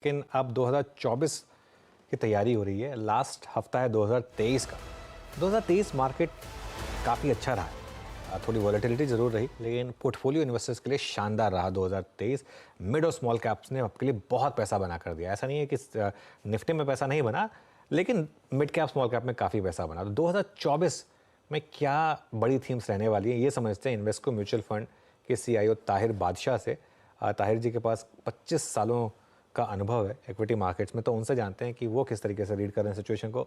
लेकिन अब 2024 की तैयारी हो रही है। लास्ट हफ्ता है 2023 का। 2023 मार्केट काफ़ी अच्छा रहा है। थोड़ी वॉलेटिलिटी ज़रूर रही, लेकिन पोर्टफोलियो इन्वेस्टर्स के लिए शानदार रहा 2023। मिड और स्मॉल कैप्स ने आपके लिए बहुत पैसा बना कर दिया। ऐसा नहीं है कि निफ्टी में पैसा नहीं बना, लेकिन मिड कैप स्मॉल कैप में काफ़ी पैसा बना। तो 2024 में क्या बड़ी थीम्स रहने वाली हैं, ये समझते हैं इन्वेस्को म्यूचुअल फंड के सीईओ ताहिर बादशाह से। ताहिर जी के पास 25 सालों का अनुभव है इक्विटी मार्केट्स में, तो उनसे जानते हैं कि वो किस तरीके से रीड कर रहे हैं सिचुएशन को।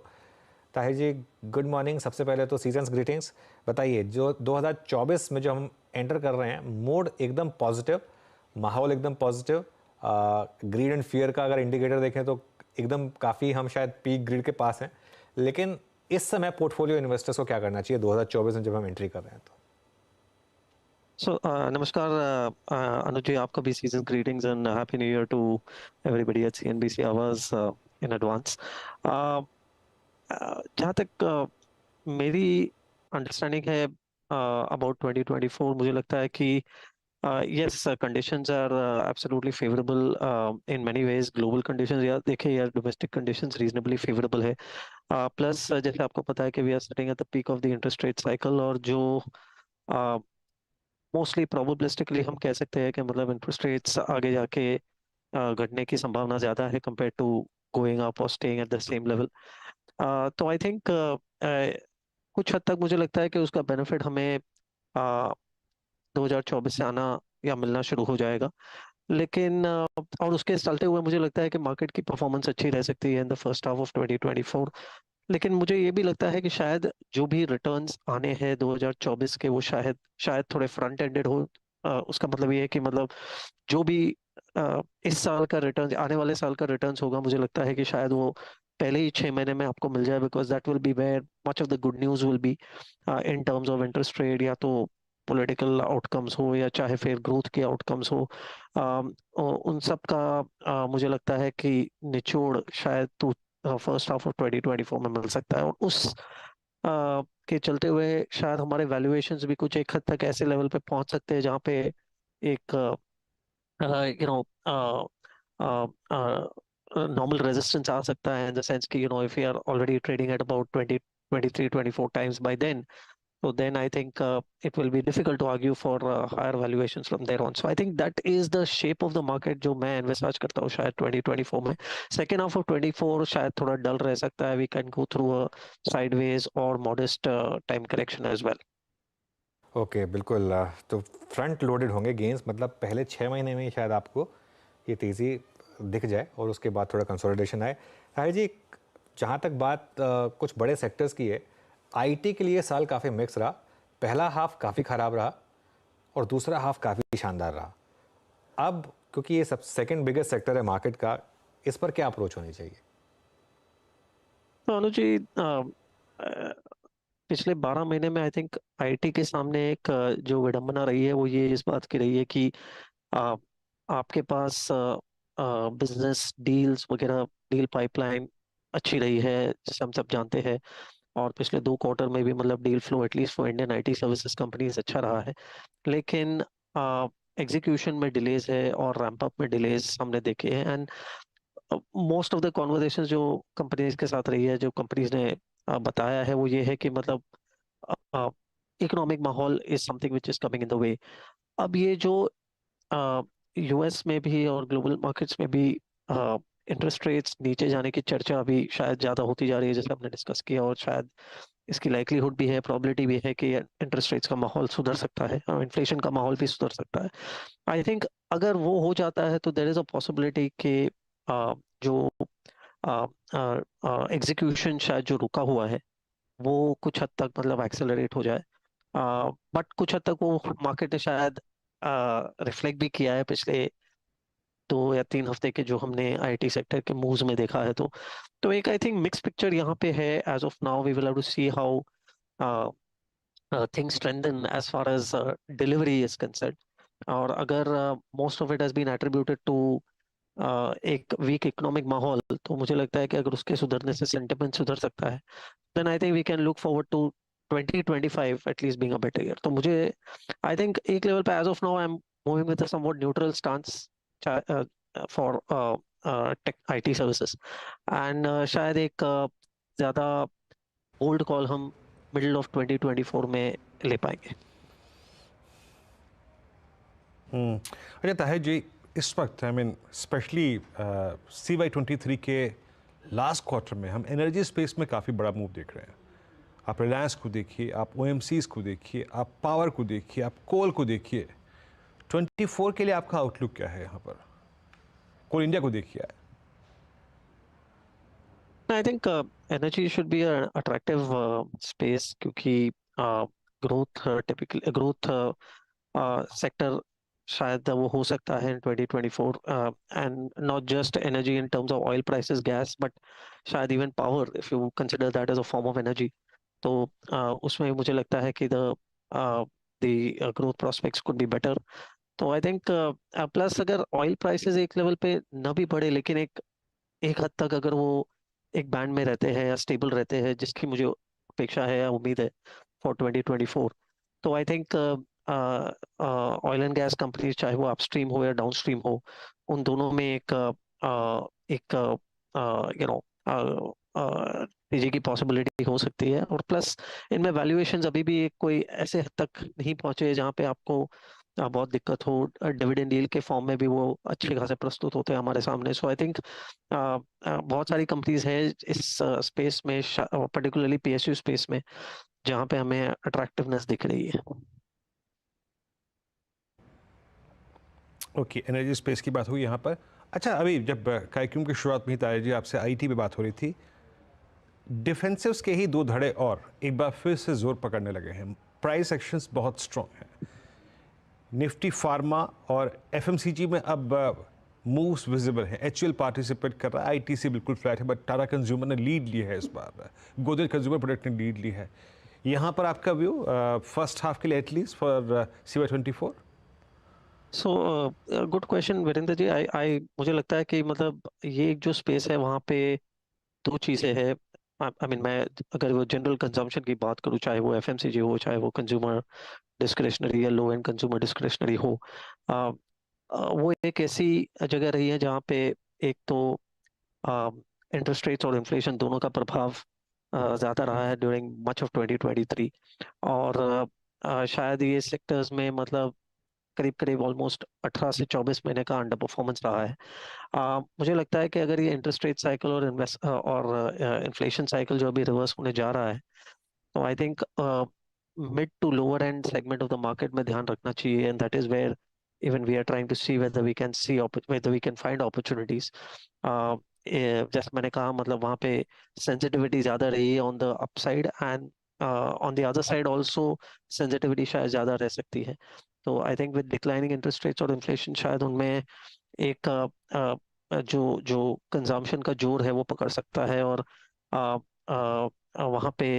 ताहिर जी, गुड मॉर्निंग। सबसे पहले तो सीजन्स ग्रीटिंग्स। बताइए, जो 2024 में जो हम एंटर कर रहे हैं, मूड एकदम पॉजिटिव, माहौल एकदम पॉजिटिव। ग्रीड एंड फियर का अगर इंडिकेटर देखें तो एकदम काफ़ी हम शायद पीक ग्रीड के पास हैं। लेकिन इस समय पोर्टफोलियो इन्वेस्टर्स को क्या करना चाहिए 2024 में जब हम एंट्री कर रहे हैं तो? नमस्कार अनुज जी, आपका भी season greetings and happy new year to everybody at CNBC Awaaz in advance. जहाँ तक मेरी अंडरस्टैंडिंग है अबाउट 2024, मुझे लगता है कि yes, conditions are absolutely favourable in many ways. Global conditions या देखिए या डोमेस्टिक कंडीशंस रीजनेबली फेवरेबल है। प्लस जैसे आपको पता है कि we are sitting at the peak of the interest rate cycle, और जो मोस्टली प्रोबेबिलिस्टिकली हम कह सकते हैं कि मतलब इंटरेस्ट रेट्स आगे जाके घटने की संभावना ज़्यादा है कंपेयर टू गोइंग अप और staying at the same level. तो आई थिंक कुछ हद तक मुझे लगता है कि उसका बेनिफिट हमें 2024 से आना या मिलना शुरू हो जाएगा। लेकिन और उसके चलते हुए मुझे लगता है कि मार्केट की परफॉर्मेंस अच्छी रह सकती है in the first half of 2024। लेकिन मुझे ये भी लगता है कि शायद जो भी रिटर्न्स आने हैं 2024 के, वो शायद शायद थोड़े फ्रंट एंडेड हो। उसका मतलब ये है कि मतलब जो भी इस साल का रिटर्न, आने वाले साल का रिटर्न्स होगा, मुझे लगता है कि शायद वो पहले ही 6 महीने में आपको मिल जाए, because that will be where much of the good news will be in terms of interest rate, या तो पॉलिटिकल आउटकम्स हो या चाहे फिर ग्रोथ के आउटकम्स हो। उन सब का मुझे लगता है कि निचोड़ शायद तो फर्स्ट हाफ ऑफ 2024 में मिल सकता है, और उस के चलते हुए शायद हमारे वैल्यूएशंस भी कुछ एक हद तक ऐसे लेवल पे पहुंच सकते हैं जहाँ पे एक यू नो normal resistance आ सकता है, in the sense कि if we are already trading at about 20 23 24 times by then, so then I think it will be difficult to argue for higher valuations from there on. So I think that is the shape of the market जो मैं envisage करता हूँ शायद 2024 में। Second half of 24 शायद थोड़ा डल रह सकता है, we can go through a sideways or modest time correction as well. Okay, बिल्कुल। तो फ्रंट लोडेड होंगे गेंस, मतलब पहले 6 महीने में ही शायद आपको ये तेज़ी दिख जाए और उसके बाद थोड़ा कंसोलिडेशन आए। ताहिर जी, जहाँ तक बात कुछ बड़े सेक्टर्स की है, आईटी के लिए साल काफ़ी मिक्स रहा। पहला हाफ काफ़ी ख़राब रहा और दूसरा हाफ काफ़ी शानदार रहा। अब क्योंकि ये सब सेकंड बिगेस्ट सेक्टर है मार्केट का, इस पर क्या अप्रोच होनी चाहिए? तो अनुज जी, पिछले 12 महीने में आई थिंक आईटी के सामने एक जो विडंबना रही है वो ये इस बात की रही है कि आ, आपके पास बिजनेस डील्स वगैरह, डील पाइपलाइन अच्छी रही है जैसे हम सब जानते हैं, और पिछले 2 क्वार्टर में भी मतलब deal flow at least for Indian IT services companies अच्छा रहा है। लेकिन एग्जीक्यूशन में डिलेज है और रैंप अप में डिलेज हमने देखे हैं, and most of the conversation जो कंपनीज के साथ रही है, जो कंपनीज ने बताया है, वो ये है कि मतलब इकोनॉमिक माहौल is something which is coming in the way. अब ये जो यूएस में भी और ग्लोबल मार्केट्स में भी इंटरेस्ट रेट्स नीचे जाने की चर्चा अभी शायद ज़्यादा होती जा रही है, जैसे हमने डिस्कस किया, और शायद इसकी लाइकलीहुड भी है, प्रॉबिलिटी भी है कि इंटरेस्ट रेट्स का माहौल सुधर सकता है और इन्फ्लेशन का माहौल भी सुधर सकता है। आई थिंक अगर वो हो जाता है तो देर इज़ अ पॉसिबिलिटी कि जो एग्जीक्यूशन शायद जो रुका हुआ है वो कुछ हद तक मतलब एक्सेलरेट हो जाए। बट कुछ हद तक वो मार्केट ने शायद रिफ्लेक्ट भी किया है पिछले 2 या 3 हफ्ते के जो हमने आईटी सेक्टर के मूव्स में देखा है। तो एक आई थिंक मिक्स पिक्चर यहाँ पे है। As of now we will have to see how things strengthen as far as delivery is concerned. और अगर most of it has been attributed to एक वीक इकोनॉमिक माहौल, तो मुझे लगता है कि अगर उसके सुधरने से सेंटिमेंट सुधर सकता है, then I think we can look forward to 2025 at least being a better year. तो मुझे आई थिंक एक लेवल पे as of now I am moving with a somewhat neutral stance for tech IT services and शायद एक ज़्यादा bold call हम middle of 2024 में ले पाएंगे। अच्छा ताहिर जी, इस वक्त आई मीन स्पेशली CY23 के लास्ट क्वार्टर में हम एनर्जी स्पेस में काफ़ी बड़ा मूव देख रहे हैं। आप रिलायंस को देखिए, आप OMCs को देखिए, आप पावर को देखिए, आप कोल को देखिए। 24 के लिए आपका आउटलुक क्या है यहाँ पर? कोल इंडिया को देखिए। I think energy should be attractive space, क्योंकि ग्रोथ टिपिकल ग्रोथ सेक्टर शायद वो हो सकता है in 2024, and not just energy in terms of oil prices, gas, but शायद even power, if you consider that as a form of energy. तो उसमें मुझे लगता है कि the growth prospects could be better. तो आई थिंक प्लस अगर oil prices एक लेवल पे न भी बढ़े, लेकिन एक एक हद तक अगर वो एक बैंड में रहते हैं या स्टेबल रहते हैं, जिसकी मुझे अपेक्षा है या उम्मीद है फॉर 2024, तो I think oil and gas companies, चाहे वो अपस्ट्रीम हो या डाउनस्ट्रीम हो, उन दोनों में एक यू नो तेजी की पॉसिबिलिटी हो सकती है। और प्लस इनमें वैल्यूएशंस अभी भी एक कोई ऐसे हद तक नहीं पहुंचे जहां पे आपको बहुत दिक्कत हो। डिविडेंड डील के फॉर्म में भी वो अच्छे खासे प्रस्तुत होते हैं हमारे सामने। सो आई थिंक बहुत सारी कंपनीज हैं इस स्पेस में, पर्टिकुलरली PSU स्पेस में, जहाँ पे हमें अट्रैक्टिवनेस दिख रही है। ओके, एनर्जी स्पेस की बात हुई यहाँ पर। अच्छा, अभी जब कार्यक्रम की शुरुआत में ही ताहिर जी आपसे IT पे बात हो रही थी, डिफेंसिव्स के ही दो धड़े और एक बार फिर से जोर पकड़ने लगे हैं। प्राइस एक्शंस बहुत स्ट्रॉन्ग हैं। निफ्टी फार्मा और FMCG में अब मूव्स विजिबल हैं। HUL पार्टिसिपेट कर रहा है, ITC बिल्कुल फ्लैट है, बट टाटा कंज्यूमर ने लीड ली है इस बार। गोदरेज कंज्यूमर प्रोडक्ट ने लीड ली है। यहाँ पर आपका व्यू फर्स्ट हाफ के लिए at least for CY24? So good question Virendra ji. I मुझे लगता है कि मतलब ये एक जो स्पेस है वहाँ पे दो चीज़ें हैं। आई मीन, मैं अगर वो जनरल कंजम्पशन की बात करूँ, चाहे वो FMCG हो, चाहे वो कंज्यूमर डिस्क्रिशनरी या लो एंड कंज्यूमर डिस्क्रिशनरी हो, वो एक ऐसी जगह रही है जहाँ पे एक तो इंटरेस्ट रेट्स और इन्फ्लेशन दोनों का प्रभाव ज़्यादा रहा है ड्यूरिंग मच ऑफ 2023। और शायद ये सेक्टर्स में मतलब करीब करीब ऑलमोस्ट 18 से 24 महीने का अंडर परफॉर्मेंस रहा है। मुझे लगता है कि अगर ये इंटरेस्ट रेट साइकिल और इन्फ्लेशन साइकिल जो अभी रिवर्स होने जा रहा है, तो I think mid to lower end segment of the market में ध्यान रखना चाहिए, and that is where even we are trying to see whether we can find opportunities. जैसे मैंने कहा, मतलब वहाँ पे सेंसिटिविटी ज़्यादा रही है on the upside, and on the other side also sensitivity शायद ज़्यादा रह सकती है। तो I think with declining interest rates और इन्फ्लेशन, शायद उनमें एक जो जो कंजम्पशन का जोर है वो पकड़ सकता है, और वहाँ पे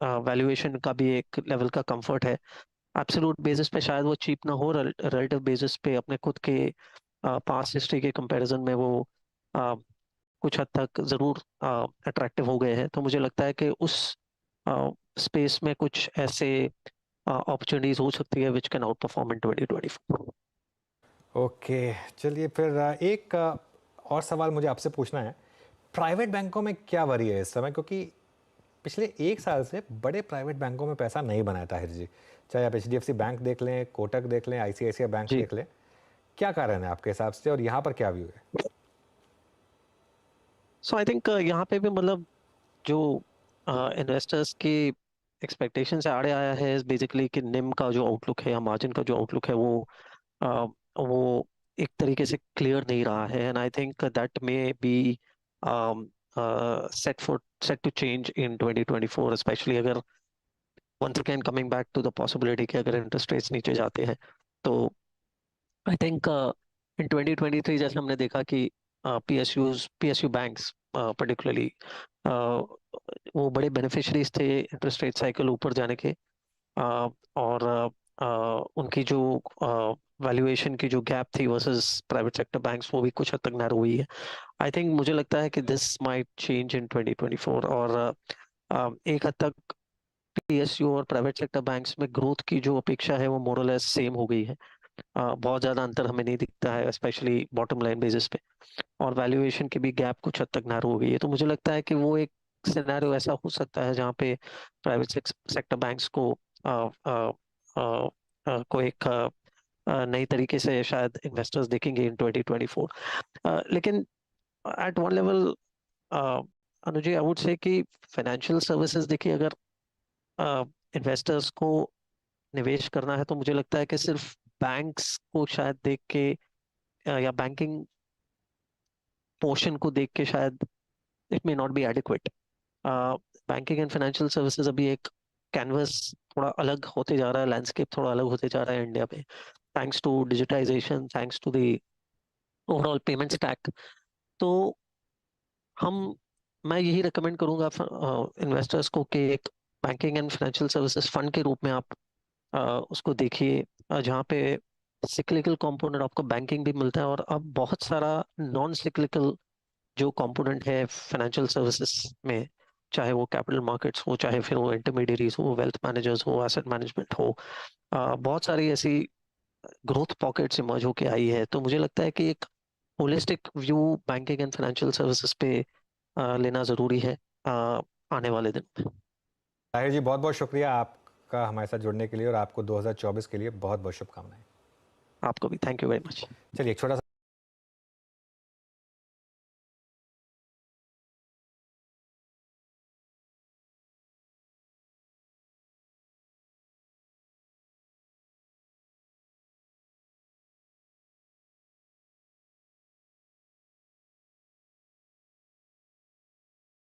वैल्यूएशन का भी एक लेवल का कंफर्ट है। एब्सोल्यूट बेसिस पे शायद वो चीप ना हो, रिलेटिव बेसिस पे अपने खुद के पास्ट हिस्ट्री के कंपैरिजन में वो अ, कुछ हद तक ज़रूर अट्रैक्टिव हो गए हैं। तो मुझे लगता है कि उस स्पेस में कुछ ऐसे अपॉर्चुनिटीज हो सकती है which can out perform in 2024। Okay, चलिए फिर एक और सवाल मुझे आपसे पूछना है। प्राइवेट बैंकों में क्या वरी है इस समय, क्योंकि पिछले एक साल से बड़े प्राइवेट बैंकों में पैसा नहीं बना है ताहिर जी। चाहे आप HDFC बैंक देख लें, कोटक देख लें, ICICI बैंक जी। देख लें, क्या कारण है आपके हिसाब से और यहाँ पर क्या व्यू है? सो आई थिंक यहाँ पे भी मतलब जो इन्वेस्टर्स की एक्सपेक्टेशन से आड़े आया है बेसिकली कि निम का जो आउटलुक है या मार्जिन का जो आउटलुक है अ, वो एक तरीके से क्लियर नहीं रहा है, and I think that may be set to change in 2024, specially अगर once again coming back to the possibility कि अगर इंटरेस्ट रेट्स नीचे जाते हैं, तो आई थिंक इन 2023 जैसे हमने देखा कि PSU बैंक्स पर्टिकुलरली वो बड़े बेनिफिशरीज थे इंटरेस्ट रेट साइकिल ऊपर जाने के। और उनकी जो वैल्यूएशन की जो गैप थी वर्सेस प्राइवेट सेक्टर बैंक्स, वो भी कुछ हद तक नैरो हुई है। आई थिंक मुझे लगता है कि दिस माइट चेंज इन 2024, और एक हद तक PSU और प्राइवेट सेक्टर बैंक्स में ग्रोथ की जो अपेक्षा है वो मोर और लेस सेम हो गई है। बहुत ज़्यादा अंतर हमें नहीं दिखता है, स्पेशली बॉटम लाइन बेसिस पे, और वैल्यूएशन की भी गैप कुछ हद तक नैरो हो गई है। तो मुझे लगता है कि वो एक सिनेरियो ऐसा हो सकता है जहाँ पे प्राइवेट सेक्टर बैंक्स को एक नई तरीके से शायद इन्वेस्टर्स देखेंगे इन 2024। लेकिन at one level Anujay, I would say कि फाइनेंशियल सर्विसेज देखिए, अगर इन्वेस्टर्स को निवेश करना है तो मुझे लगता है कि सिर्फ बैंक्स को शायद देख के या बैंकिंग पोर्शन को देख के शायद it may not be adequate. Banking and financial services अभी एक कैनवस थोड़ा अलग होते जा रहा है, लैंडस्केप थोड़ा अलग होते जा रहा है इंडिया में, thanks to digitisation, thanks to the overall payment stack. तो हम मैं यही रिकमेंड करूंगा इन्वेस्टर्स को कि एक banking and financial services fund के रूप में आप उसको देखिए, जहाँ पे सिक्लिकल कंपोनेंट आपको बैंकिंग भी मिलता है, और अब बहुत सारा नॉन सिक्लिकल जो कंपोनेंट है फाइनेंशियल सर्विसेज में, चाहे वो कैपिटल मार्केट्स हो, चाहे फिर वो इंटरमीडियरीज हो, वेल्थ मैनेजर्स हो, एसेट मैनेजमेंट हो, बहुत सारी ऐसी ग्रोथ पॉकेट्स इमर्ज होके आई है। तो मुझे लगता है कि एक holistic view banking and financial services पे लेना ज़रूरी है आने वाले दिन में। ताहिर जी, बहुत बहुत शुक्रिया आपका हमारे साथ जुड़ने के लिए, और आपको 2024 के लिए बहुत बहुत शुभकामनाएं। आपको भी थैंक यू वेरी मच। चलिए एक छोटा सा